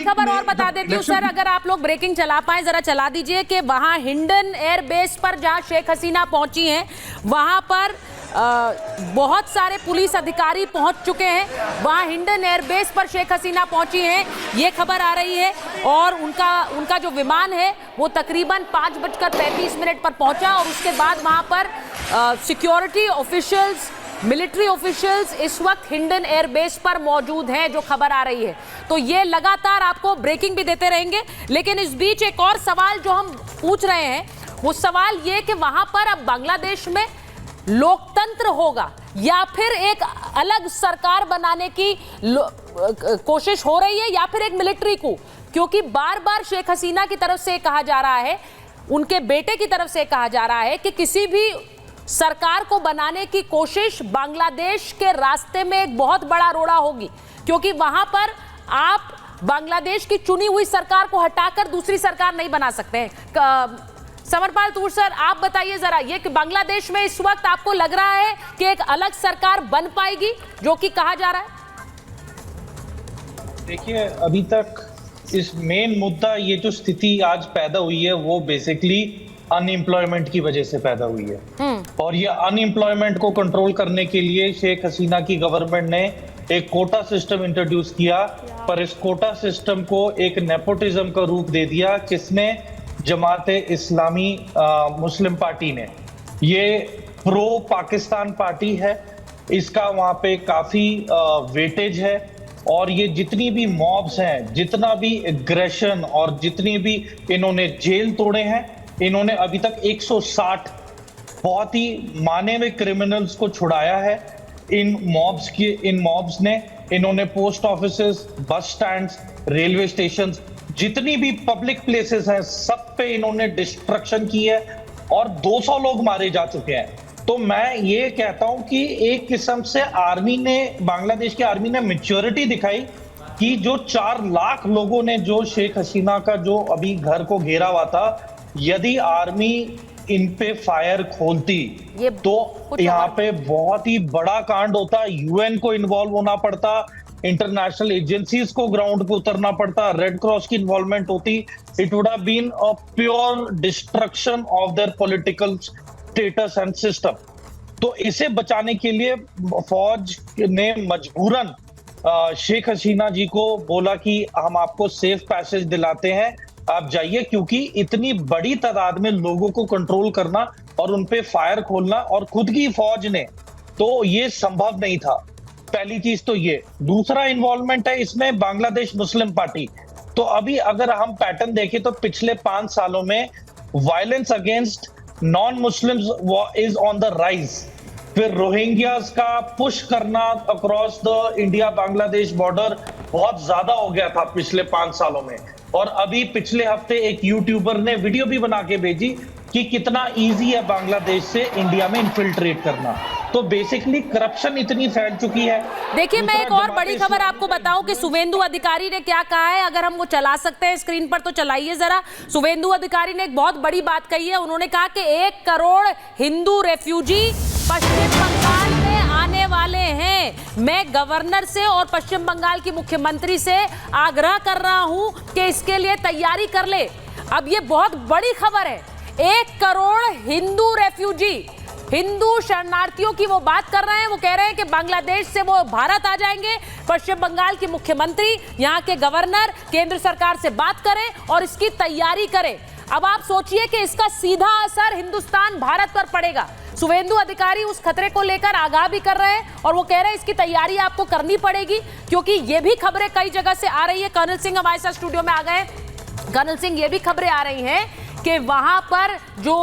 खबर और बता देती हूँ सर, अगर आप लोग ब्रेकिंग चला पाए जरा चला दीजिए कि वहां हिंडन एयरबेस पर जहां शेख हसीना पहुंची हैं वहां पर बहुत सारे पुलिस अधिकारी पहुंच चुके हैं। वहां हिंडन एयरबेस पर शेख हसीना पहुंची हैं, ये खबर आ रही है। और उनका जो विमान है वो तकरीबन 5:35 पर पहुंचा और उसके बाद वहां पर सिक्योरिटी ऑफिशियल्स, मिलिट्री ऑफिशियल्स इस वक्त हिंडन एयरबेस पर मौजूद हैं, जो खबर आ रही है। तो ये लगातार आपको ब्रेकिंग भी देते रहेंगे। लेकिन इस बीच एक और सवाल जो हम पूछ रहे हैं वो सवाल ये कि वहां पर अब बांग्लादेश में लोकतंत्र होगा या फिर एक अलग सरकार बनाने की कोशिश हो रही है या फिर एक मिलिट्री को, क्योंकि बार बार शेख हसीना की तरफ से कहा जा रहा है, उनके बेटे की तरफ से कहा जा रहा है कि किसी भी सरकार को बनाने की कोशिश बांग्लादेश के रास्ते में एक बहुत बड़ा रोड़ा होगी, क्योंकि वहां पर आप बांग्लादेश की चुनी हुई सरकार को हटाकर दूसरी सरकार नहीं बना सकते हैं। समरपाल तूर सर, आप बताइए जरा, ये कि बांग्लादेश में इस वक्त आपको लग रहा है कि एक अलग सरकार बन पाएगी जो कि कहा जा रहा है? देखिए, अभी तक इस मेन मुद्दा, ये जो स्थिति आज पैदा हुई है वो बेसिकली अनएम्प्लॉयमेंट की वजह से पैदा हुई है। और ये अनएम्प्लॉयमेंट को कंट्रोल करने के लिए शेख हसीना की गवर्नमेंट ने एक कोटा सिस्टम इंट्रोड्यूस किया, पर इस कोटा सिस्टम को एक नेपोटिज्म का रूप दे दिया, किसने? जमात इस्लामी मुस्लिम पार्टी ने। ये प्रो पाकिस्तान पार्टी है, इसका वहां पे काफी वेटेज है। और ये जितनी भी मॉब्स हैं, जितना भी एग्रेशन और जितनी भी इन्होंने जेल तोड़े हैं, इन्होंने अभी तक 160 बहुत ही माने हुए क्रिमिनल्स को छुड़ाया है। इन मॉब्स ने इन्होंने पोस्ट ऑफिसेस, बस स्टैंड्स, रेलवे स्टेशंस, जितनी भी पब्लिक प्लेसेस हैं, सब पे इन्होंने डिस्ट्रक्शन की है और 200 लोग मारे जा चुके हैं। तो मैं ये कहता हूं कि एक किस्म से बांग्लादेश की आर्मी ने मैच्योरिटी दिखाई कि जो 4 लाख लोगों ने जो शेख हसीना का जो अभी घर को घेरा हुआ था, यदि आर्मी इन पे फायर खोलती तो यहाँ पे बहुत ही बड़ा कांड होता, यूएन को इन्वॉल्व होना पड़ता, इंटरनेशनल एजेंसीज को ग्राउंड पे उतरना पड़ता, रेड क्रॉस की इन्वॉल्वमेंट होती। It would have been a pure destruction of their political status and system. तो इसे बचाने के लिए फौज ने मजबूरन शेख हसीना जी को बोला कि हम आपको सेफ पैसेज दिलाते हैं, आप जाइए, क्योंकि इतनी बड़ी तादाद में लोगों को कंट्रोल करना और उनपे फायर खोलना और खुद की फौज ने, तो ये संभव नहीं था। पहली चीज तो ये। दूसरा इन्वॉल्वमेंट है इसमें बांग्लादेश मुस्लिम पार्टी। तो अभी अगर हम पैटर्न देखें तो पिछले 5 सालों में violence against non Muslims is on the rise. फिर रोहिंग्यास का पुश करना across the India Bangladesh border बहुत ज्यादा हो गया था पिछले 5 सालों में। और अभी पिछले हफ्ते एक यूट्यूबर ने वीडियो भी बना के भेजी कि कितना इजी है बांग्लादेश से इंडिया में इन्फिल्ट्रेट करना। तो बेसिकली करप्शन इतनी फैल चुकी है। देखिए, मैं एक और बड़ी खबर आपको बताऊं कि शुवेंदु अधिकारी ने क्या कहा है। अगर हम वो चला सकते हैं स्क्रीन पर तो चलाइए जरा। शुवेंदु अधिकारी ने एक बहुत बड़ी बात कही है। उन्होंने कहा कि 1 करोड़ हिंदू रेफ्यूजी पश्चिम बंगाल में आने वाले हैं। मैं गवर्नर से और पश्चिम बंगाल की मुख्यमंत्री से आग्रह कर रहा हूं कि इसके लिए तैयारी कर ले। अब ये बहुत बड़ी खबर है। 1 करोड़ हिंदू रेफ्यूजी, हिंदू शरणार्थियों की वो बात कर रहे हैं। वो कह रहे हैं कि बांग्लादेश से वो भारत आ जाएंगे। पश्चिम बंगाल की मुख्यमंत्री, यहाँ के गवर्नर केंद्र सरकार से बात करें और इसकी तैयारी करें। अब आप सोचिए कि इसका सीधा असर हिंदुस्तान भारत पर पड़ेगा। शुवेंदु अधिकारी उस खतरे को लेकर आगाह भी कर रहे हैं और वो कह रहे हैं इसकी तैयारी आपको करनी पड़ेगी, क्योंकि ये भी खबरें कई जगह से आ रही है। कर्नल सिंह हमारे साथ स्टूडियो में आ गए। कर्नल सिंह, ये भी खबरें आ रही हैं कि वहां पर जो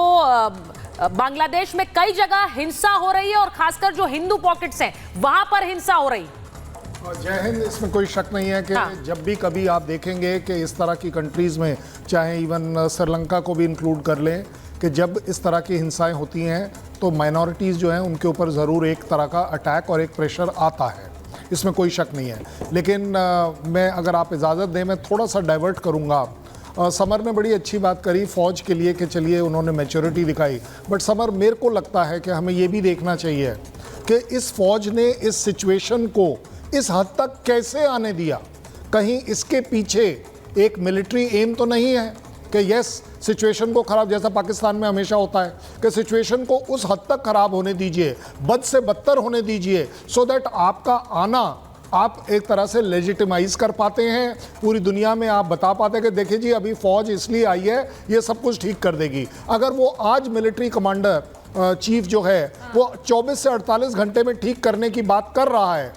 बांग्लादेश में कई जगह हिंसा हो रही है और खासकर जो हिंदू पॉकेट्स हैं वहां पर हिंसा हो रही है। जय हिंद। इसमें कोई शक नहीं है कि जब भी कभी आप देखेंगे कि इस तरह की कंट्रीज़ में, चाहे इवन श्रीलंका को भी इंक्लूड कर लें, कि जब इस तरह की हिंसाएं होती हैं तो माइनॉरिटीज़ जो हैं उनके ऊपर ज़रूर एक तरह का अटैक और एक प्रेशर आता है, इसमें कोई शक नहीं है। लेकिन मैं, अगर आप इजाज़त दें, मैं थोड़ा सा डाइवर्ट करूँगा। समर ने बड़ी अच्छी बात करी फ़ौज के लिए कि चलिए उन्होंने मैच्योरिटी दिखाई, बट समर, मेरे को लगता है कि हमें ये भी देखना चाहिए कि इस फ़ौज ने इस सिचुएशन को इस हद तक कैसे आने दिया। कहीं इसके पीछे एक मिलिट्री एम तो नहीं है कि यस सिचुएशन को खराब, जैसा पाकिस्तान में हमेशा होता है कि सिचुएशन को उस हद तक खराब होने दीजिए, बद से बदतर होने दीजिए, सो दैट आपका आना आप एक तरह से लेजिटिमाइज कर पाते हैं, पूरी दुनिया में आप बता पाते हैं कि देखिए जी अभी फौज इसलिए आई है, ये सब कुछ ठीक कर देगी। अगर वो आज मिलिट्री कमांडर चीफ जो है वो 24 से 48 घंटे में ठीक करने की बात कर रहा है,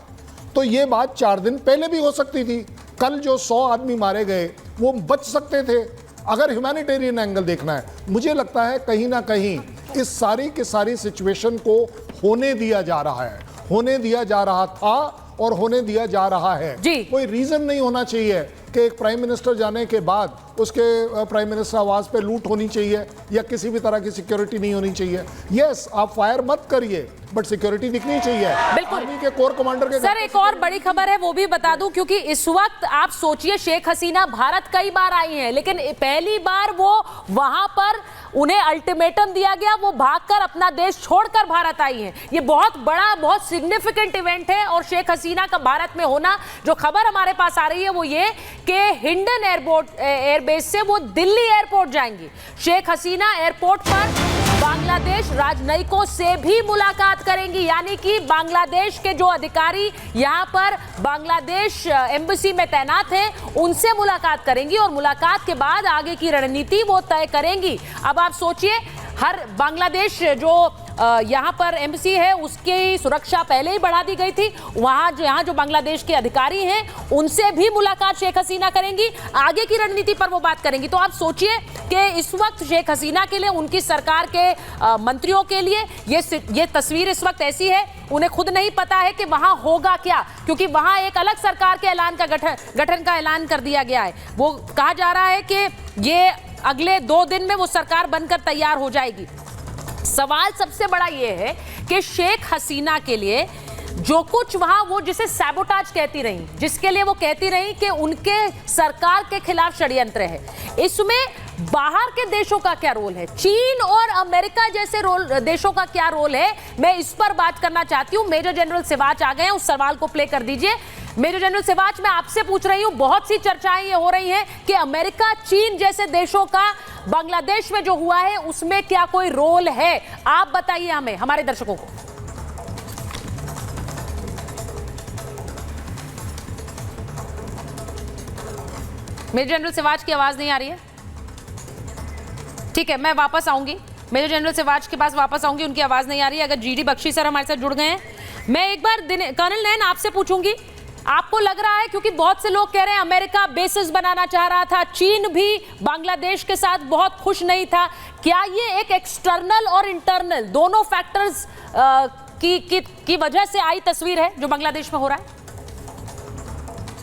तो ये बात 4 दिन पहले भी हो सकती थी। कल जो 100 आदमी मारे गए वो बच सकते थे। अगर ह्यूमैनिटेरियन एंगल देखना है, मुझे लगता है कहीं ना कहीं इस सारी की सारी सिचुएशन को होने दिया जा रहा है, होने दिया जा रहा था और होने दिया जा रहा है। कोई रीजन नहीं होना चाहिए कि एक प्राइम मिनिस्टर जाने के बाद उसके प्राइम मिनिस्टर आवास पे लूट होनी चाहिए या किसी भी तरह की सिक्योरिटी नहीं होनी चाहिए। यस, आप फायर मत करिए बट सिक्योरिटी दिखनी चाहिए। बिल्कुल। आर्मी के कोर कमांडर के सर एक और बड़ी खबर है वो भी बता दूं, क्योंकि इस वक्त आप सोचिए शेख हसीना भारत कई बार आई हैं, लेकिन पहली बार वो वहां पर उन्हें अल्टीमेटम दिया गया, वो भागकर अपना देश छोड़कर भारत आई हैं। ये बहुत बड़ा, बहुत सिग्निफिकेंट इवेंट है और शेख हसीना का भारत में होना, जो खबर हमारे पास आ रही है वो ये कि हिंडन एयरबेस से वो दिल्ली एयरपोर्ट जाएंगी। शेख हसीना एयरपोर्ट पर बांग्लादेश राजनयिकों से भी मुलाकात करेंगी, यानी कि बांग्लादेश के जो अधिकारी यहाँ पर बांग्लादेश एम्बेसी में तैनात हैं उनसे मुलाकात करेंगी और मुलाकात के बाद आगे की रणनीति वो तय करेंगी। अब आप सोचिए, हर बांग्लादेश जो यहाँ पर एम्बेसी है उसकी सुरक्षा पहले ही बढ़ा दी गई थी, यहाँ जो बांग्लादेश के अधिकारी हैं उनसे भी मुलाकात शेख हसीना करेंगी, आगे की रणनीति पर वो बात करेंगी। तो आप सोचिए कि इस वक्त शेख हसीना के लिए, उनकी सरकार के मंत्रियों के लिए ये तस्वीर इस वक्त ऐसी है, उन्हें खुद नहीं पता है कि वहां होगा क्या, क्योंकि वहां एक अलग सरकार के ऐलान का गठन का ऐलान कर दिया गया है। वो कहा जा रहा है कि ये अगले 2 दिन में वो सरकार बनकर तैयार हो जाएगी। सवाल सबसे बड़ा ये है कि शेख हसीना के लिए जो कुछ वहां वो जिसे सैबोटाज कहती रही, जिसके लिए वो कहती रही कि उनके सरकार के खिलाफ षड्यंत्र है, इसमें बाहर के देशों का क्या रोल है, चीन और अमेरिका जैसे देशों का क्या रोल है, मैं इस पर बात करना चाहती हूं। मेजर जनरल सिवाच आ गए हैं, उस सवाल को प्ले कर दीजिए। मेजर जनरल सिवाच, मैं आपसे पूछ रही हूं, बहुत सी चर्चाएं ये हो रही हैं कि अमेरिका, चीन जैसे देशों का बांग्लादेश में जो हुआ है उसमें क्या कोई रोल है? आप बताइए हमें, हमारे दर्शकों को। मेजर जनरल सिवाच की आवाज नहीं आ रही है, ठीक है, मैं वापस आऊंगी, मेजर जनरल सिवाच के पास वापस आऊंगी, उनकी आवाज नहीं आ रही है। अगर जीडी बख्शी सर हमारे साथ जुड़ गए हैं, मैं एक बार कर्नल नैन आपसे पूछूंगी, आपको लग रहा है, क्योंकि बहुत से लोग कह रहे हैं अमेरिका बेसिस बनाना चाह रहा था, चीन भी बांग्लादेश के साथ बहुत खुश नहीं था, क्या ये एक एक्सटर्नल और इंटरनल दोनों फैक्टर्स की वजह से आई तस्वीर है जो बांग्लादेश में हो रहा है?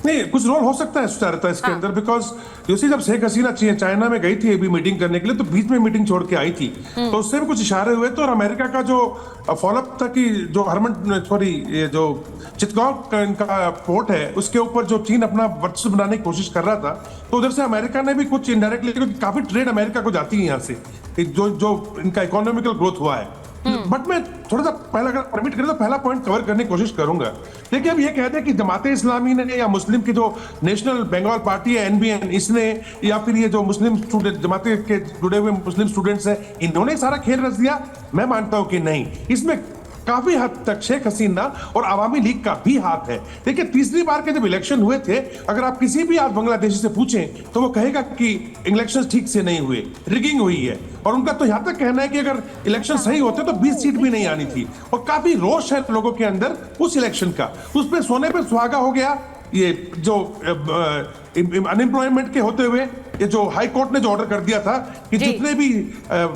नहीं, कुछ रोल हो सकता है सुचारुता इसके अंदर, बिकॉज जब शेख हसीना चाइना में गई थी अभी मीटिंग करने के लिए, तो बीच में मीटिंग छोड़ के आई थी, तो उससे भी कुछ इशारे हुए थे। और अमेरिका का जो फॉलोअप था कि जो ये जो चितगोंग का इनका पोर्ट है उसके ऊपर जो चीन अपना वर्चस्व बनाने की कोशिश कर रहा था, तो उधर से अमेरिका ने भी कुछ इनडायरेक्टली, क्योंकि काफी ट्रेड अमेरिका को जाती है यहाँ से, जो इनका इकोनॉमिकल ग्रोथ हुआ है। बट मैं थोड़ा सा पहला, अगर परमिट करें तो पहला पॉइंट कवर करने की कोशिश करूंगा। देखिए, अब ये कहते हैं कि जमाते इस्लामी ने या मुस्लिम की जो नेशनल बंगाल पार्टी है NBN, इसने, या फिर ये जो मुस्लिम स्टूडेंट जमाते के जुड़े हुए मुस्लिम स्टूडेंट्स हैं, इन्होंने सारा खेल रच दिया। मैं मानता हूं कि नहीं, इसमें काफी हद तक शेख हसीना और अवामी लीग का भी हाथ है। देखिए, तीसरी बार के जब इलेक्शन हुए थे, अगर आप किसी भी आज बांग्लादेशी से पूछें तो वो कहेगा कि इलेक्शन ठीक से नहीं हुए, रिगिंग हुई है। और उनका तो यहां तक कहना है कि अगर इलेक्शन सही होते तो 20 सीट भी नहीं आनी थी। और काफी रोष है लोगों के अंदर उस इलेक्शन का, उस पर सोने पर सुहागा हो गया। ये जो अनएम्प्लॉयमेंट के होते हुए ये जो हाई कोर्ट ने जो ऑर्डर कर दिया था कि जितने भी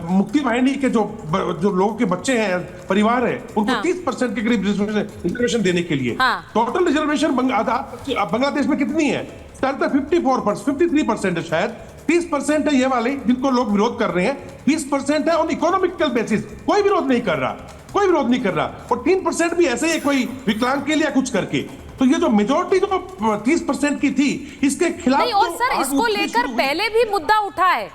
मुक्ति वाहिनी के जो लोगों के बच्चे हैं, परिवार है, उनको 30% के करीब रिजर्वेशन देने के लिए। टोटल रिजर्वेशन बांग्लादेश में कितनी है? 53% है शायद, 30% है ये वाले जिनको लोग विरोध कर रहे हैं, 20% है ऑन इकोनॉमिकल बेसिस, कोई विरोध नहीं कर रहा, कोई विरोध नहीं कर रहा, और 3% भी ऐसे ही कोई विकलांग के लिए कुछ करके। तो ये जो मेजोरिटी जो 30% की थी, इसके खिलाफ नहीं, और सर इसको लेकर पहले भी मुद्दा उठा है।